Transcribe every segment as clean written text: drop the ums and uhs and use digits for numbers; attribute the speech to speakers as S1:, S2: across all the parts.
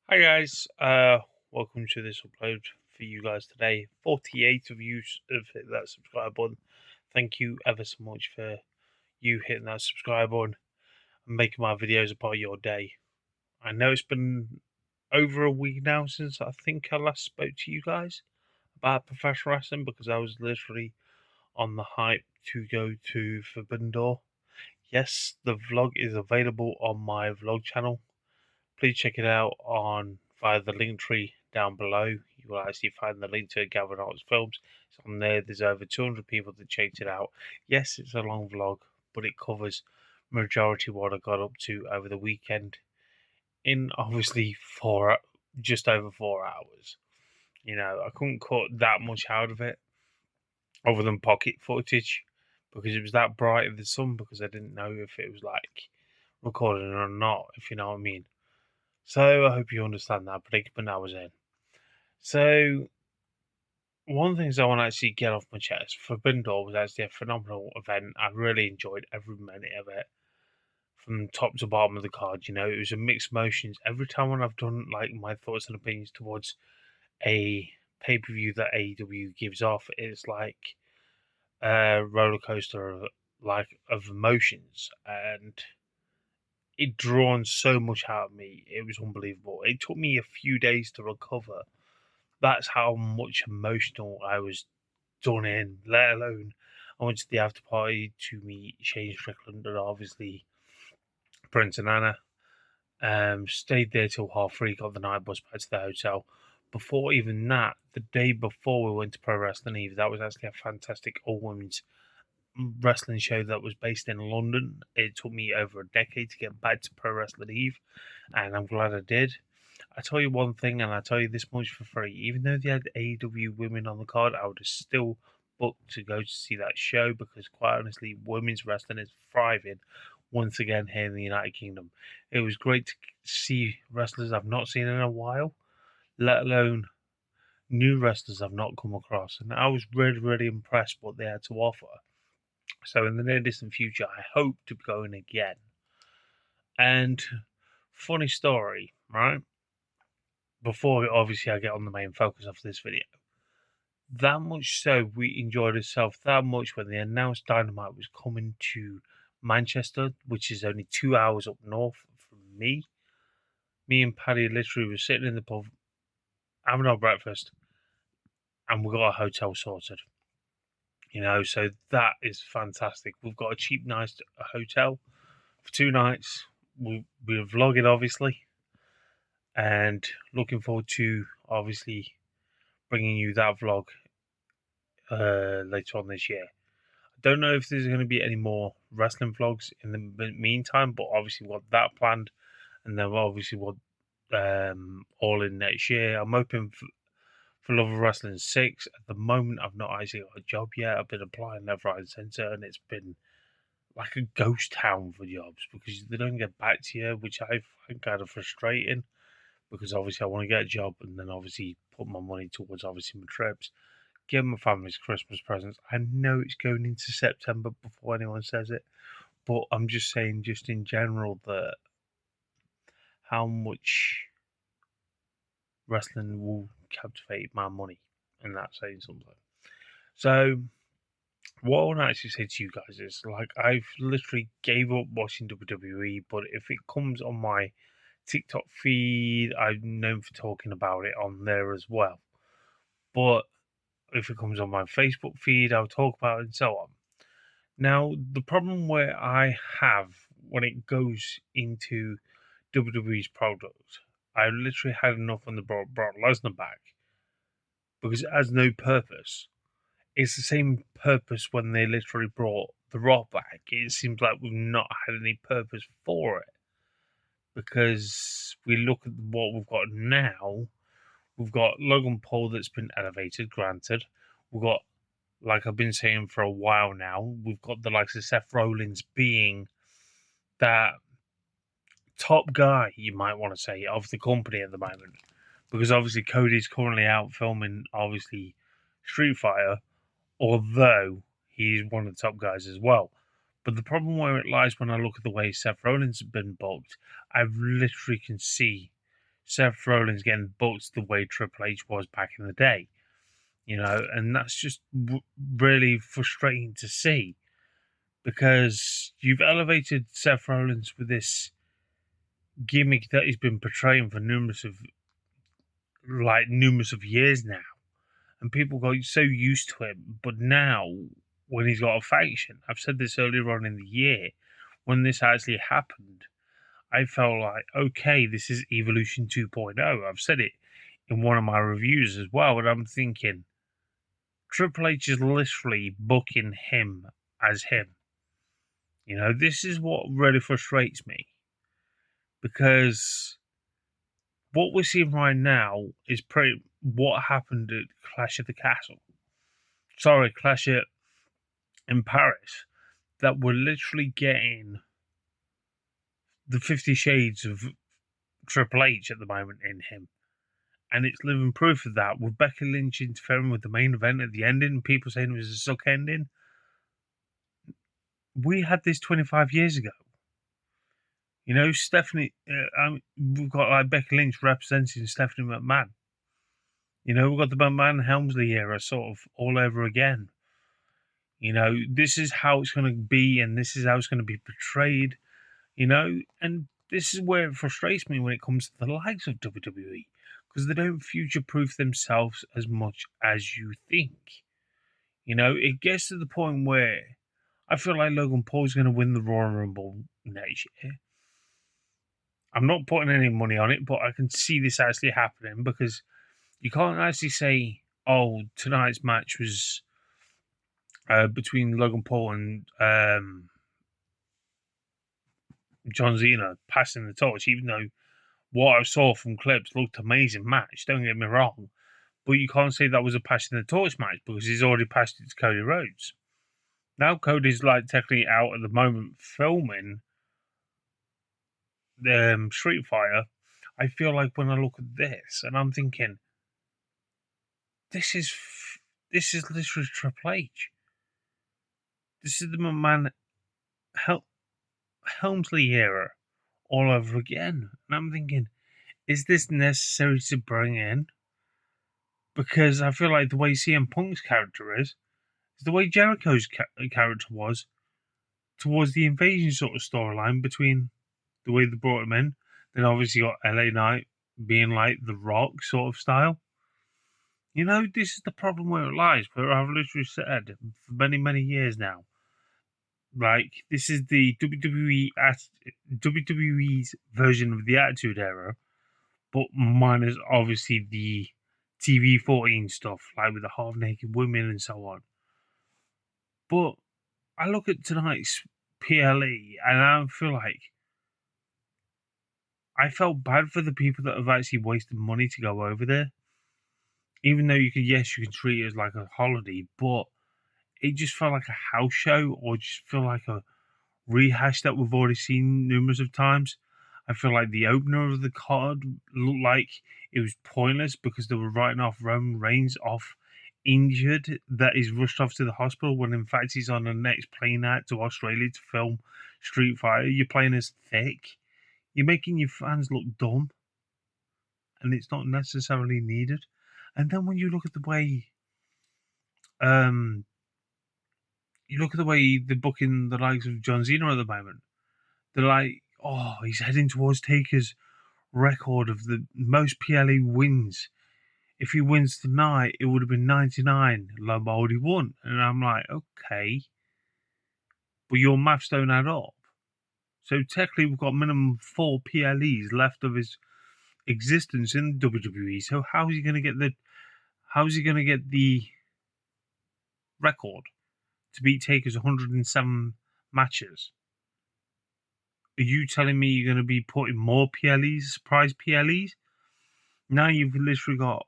S1: Hi guys, welcome to this upload for you guys today. 48 of you have hit that subscribe button. Thank you ever so much for you hitting that subscribe button and making my videos a part of your day. I know it's been over a week now since I think I last spoke to you guys about professional wrestling because I was literally on the hype to go to Forbidden Door. Yes, the vlog is available on my vlog channel. Please check it out on via the link tree down below. You will actually find the link to Gavin Hart's films. It's on there. There's over 200 people that checked it out. Yes, it's a long vlog, but it covers majority what I got up to over the weekend in obviously just over 4 hours. I couldn't cut that much out of it other than pocket footage because it was that bright in the sun because I didn't know if it was like recording or not, if you know what I mean. So I hope you understand that predicament I was in. So one of the things I want to actually get off my chest, Forbidden Door was actually a phenomenal event. I really enjoyed every minute of it, from top to bottom of the card. It was a mixed emotions. Every time when I've done like my thoughts and opinions towards a pay per view that AEW gives off, it's like a roller coaster of emotions, and it drawn so much out of me. It was unbelievable. It took me a few days to recover. That's how much emotional I was done in, let alone I went to the after party to meet Shane Strickland and obviously Prince and Anna. Stayed there till 3:30, got the night bus back to the hotel. Before even that, the day before we went to Pro Wrestling Eve, that was actually a fantastic all women's wrestling show that was based in London. It took me over a decade to get back to Pro Wrestling Eve, and I'm glad I did. I tell you one thing, and I tell you this much for free. Even though they had AEW women on the card, I would have still booked to go to see that show because, quite honestly, women's wrestling is thriving once again here in the United Kingdom. It was great to see wrestlers I've not seen in a while, let alone new wrestlers I've not come across, and I was really, really impressed what they had to offer. So, in the near distant future, I hope to be going again. And funny story, right? Before obviously I get on the main focus of this video. That much so we enjoyed ourselves that much when they announced Dynamite was coming to Manchester, which is only 2 hours up north from me. Me and Paddy literally were sitting in the pub having our breakfast and we got a hotel sorted. So that is fantastic. We've got a cheap, nice hotel for 2 nights. We're vlogging obviously and looking forward to obviously bringing you that vlog later on this year. I don't know if there's going to be any more wrestling vlogs in the meantime, but obviously what that planned, and then obviously what all in next year. I'm hoping for Love of Wrestling 6. At the moment, I've not actually got a job yet. I've been applying left, right, and centre, and it's been like a ghost town for jobs because they don't get back to you, which I find kind of frustrating. Because obviously I want to get a job and then obviously put my money towards obviously my trips, give my family's Christmas presents. I know it's going into September before anyone says it, but I'm just saying, just in general, that how much wrestling will captivate my money, and that's saying something. So, what I want to actually say to you guys is, like, I've literally gave up watching WWE, but if it comes on my TikTok feed, I'm known for talking about it on there as well. But if it comes on my Facebook feed, I'll talk about it and so on. Now, the problem where I have when it goes into WWE's product, I literally had enough when they brought Brock Lesnar back because it has no purpose. It's the same purpose when they literally brought The Rock back. It seems like we've not had any purpose for it because we look at what we've got now. We've got Logan Paul that's been elevated, granted. We've got, like I've been saying for a while now, we've got the likes of Seth Rollins being that top guy, you might want to say, of the company at the moment. Because obviously Cody's currently out filming, obviously, Street Fighter, although he's one of the top guys as well. But the problem where it lies when I look at the way Seth Rollins has been booked, I literally can see Seth Rollins getting booked the way Triple H was back in the day, and that's just really frustrating to see, because you've elevated Seth Rollins with this gimmick that he's been portraying for numerous of years now, and people got so used to him. But now, when he's got a faction, I've said this earlier on in the year, when this actually happened, I felt like, okay, this is Evolution 2.0. I've said it in one of my reviews as well, and I'm thinking, Triple H is literally booking him as him. This is what really frustrates me, because what we're seeing right now is pretty what happened at Clash of the Castle. Sorry, Clash in Paris. That we're literally getting the 50 Shades of Triple H at the moment in him. And it's living proof of that, with Becky Lynch interfering with the main event at the ending, people saying it was a suck ending. We had this 25 years ago. Stephanie, we've got like Becky Lynch representing Stephanie McMahon. We've got the McMahon Helmsley era sort of all over again. This is how it's going to be, and this is how it's going to be portrayed. And this is where it frustrates me when it comes to the likes of WWE, because they don't future-proof themselves as much as you think. It gets to the point where I feel like Logan Paul's going to win the Royal Rumble next year. I'm not putting any money on it, but I can see this actually happening, because you can't actually say, oh, tonight's match was between Logan Paul and John Cena passing the torch, even though what I saw from clips looked amazing match, don't get me wrong. But you can't say that was a passing the torch match, because he's already passed it to Cody Rhodes. Now Cody's technically out at the moment filming the Street Fighter. I feel like when I look at this and I'm thinking, this is literally Triple H. This is the McMahon Helmsley era all over again. And I'm thinking, is this necessary to bring in? Because I feel like the way CM Punk's character is the way Jericho's character was towards the Invasion sort of storyline, between the way they brought him in. Then obviously got LA Knight being like the Rock sort of style. This is the problem where it lies, where I've literally said for many, many years now, like, this is the WWE's version of the Attitude Era, but minus obviously the TV 14 stuff, like with the half-naked women and so on. But I look at tonight's PLE and I feel like I felt bad for the people that have actually wasted money to go over there. Even though you can treat it as like a holiday, but it just felt like a house show, or just feel like a rehash that we've already seen numerous of times. I feel like the opener of the card looked like it was pointless, because they were writing off Roman Reigns off injured, that he's rushed off to the hospital, when in fact he's on the next plane out to Australia to film Street Fighter. You're playing as thick. You're making your fans look dumb, and it's not necessarily needed. And then when you look at the way they're booking the likes of John Cena at the moment, they're like, oh, he's heading towards Taker's record of the most PLE wins. If he wins tonight, it would have been 99. Lombardi won. And I'm like, okay, but your maths don't add up. So technically, we've got minimum 4 PLEs left of his existence in WWE. So how's he going to get the record to beat Taker's 107 matches? Are you telling me you're going to be putting more PLEs, surprise PLEs? Now you've literally got,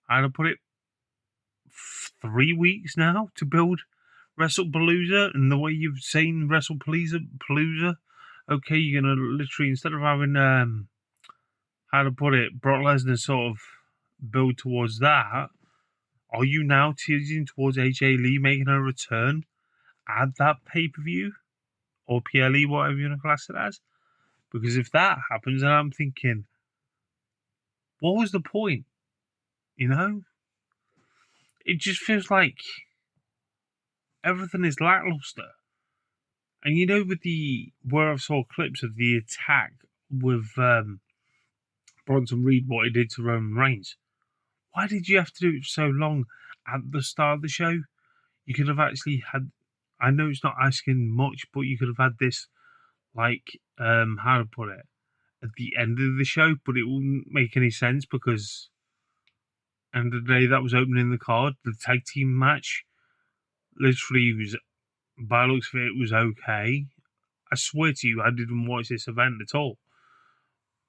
S1: how to put it, 3 weeks now to build WrestlePalooza, and the way you've seen WrestlePalooza, okay, you're going to literally, instead of having, how to put it, Brock Lesnar sort of build towards that, are you now teasing towards AJ Lee making a return at that pay-per-view? Or PLE, whatever you want to class it as? Because if that happens, then I'm thinking, what was the point? You know? It just feels like everything is lackluster. And you know, with where I saw clips of the attack with Bronson Reed, what he did to Roman Reigns, why did you have to do it so long at the start of the show? You could have actually had, I know it's not asking much, but you could have had this, like, how to put it, at the end of the show, but it wouldn't make any sense because, end of the day, that was opening the card. The tag team match literally was, by the looks of it, was okay. I swear to you, I didn't watch this event at all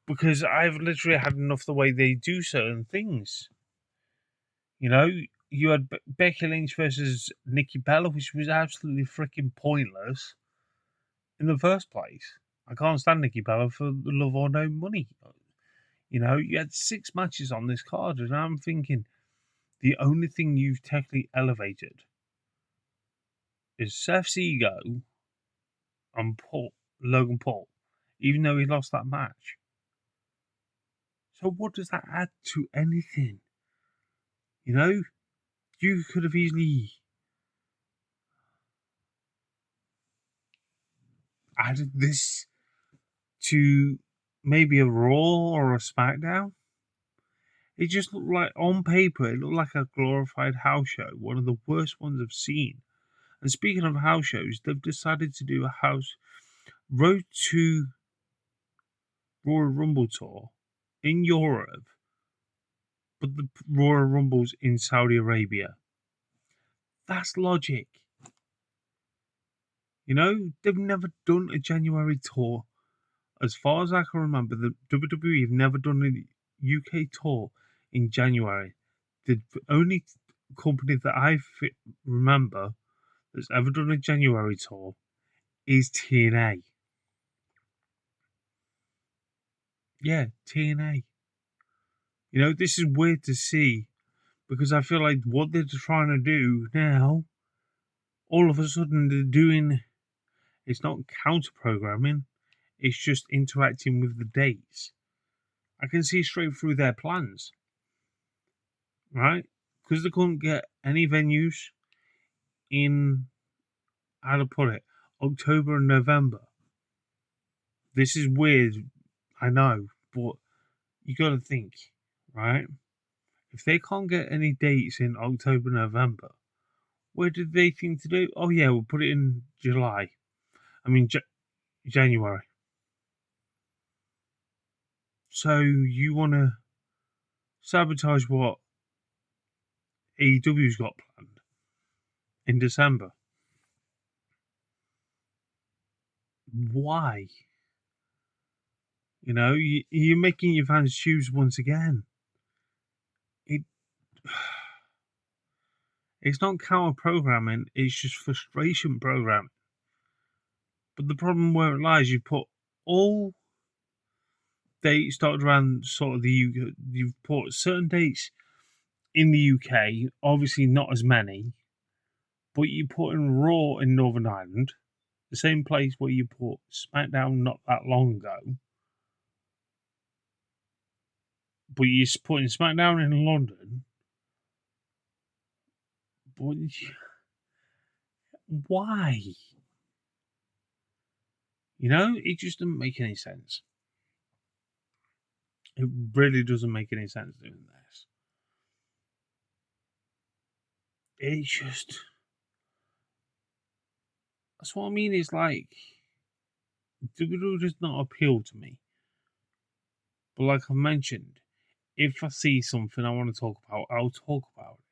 S1: because I've literally had enough the way they do certain things. You know, you had Becky Lynch versus Nikki Bella, which was absolutely freaking pointless in the first place. I can't stand Nikki Bella for the love or no money. You know, you had 6 matches on this card, and I'm thinking the only thing you've technically elevated is Seth's ego and Logan Paul, even though he lost that match. So what does that add to anything? You know, you could have easily added this to maybe a Raw or a SmackDown. It just looked like, on paper, it looked like a glorified house show, one of the worst ones I've seen. And speaking of house shows, they've decided to do a house Road to Royal Rumble tour in Europe, but the Royal Rumble's in Saudi Arabia. That's logic. You know, they've never done a January tour. As far as I can remember, the WWE have never done a UK tour in January. The only company that I remember that's ever done a January tour is TNA. Yeah, TNA. You know, this is weird to see because I feel like what they're trying to do now, all of a sudden they're doing, it's not counter programming, it's just interacting with the dates. I can see straight through their plans, right? Because they couldn't get any venues in, how to put it, October and November. This is weird, I know, but you got to think, right? If they can't get any dates in October, November, where did they think to do? Oh yeah, we'll put it in July. I mean January. So you want to sabotage what AEW's got planned in December? Why? You know, you're making your fans choose once again. It's not counter programming, it's just frustration programming. But the problem where it lies, you put all dates started around sort of the UK, you've put certain dates in the UK, obviously not as many, but you put in Raw in Northern Ireland, the same place where you put SmackDown not that long ago, but you're putting SmackDown in London. But why? You know, it just doesn't make any sense. It really doesn't make any sense doing this. It just, that's what I mean. It's like, WWE does not appeal to me. But like I mentioned, if I see something I want to talk about, I'll talk about it.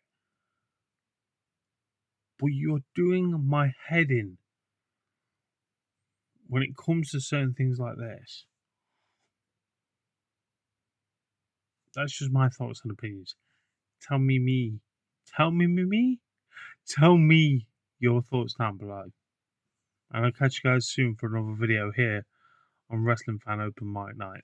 S1: But you're doing my head in when it comes to certain things like this. That's just my thoughts and opinions. Tell me me. Tell me. Tell me your thoughts down below. And I'll catch you guys soon for another video here on Wrestling Fan Open Mic Night.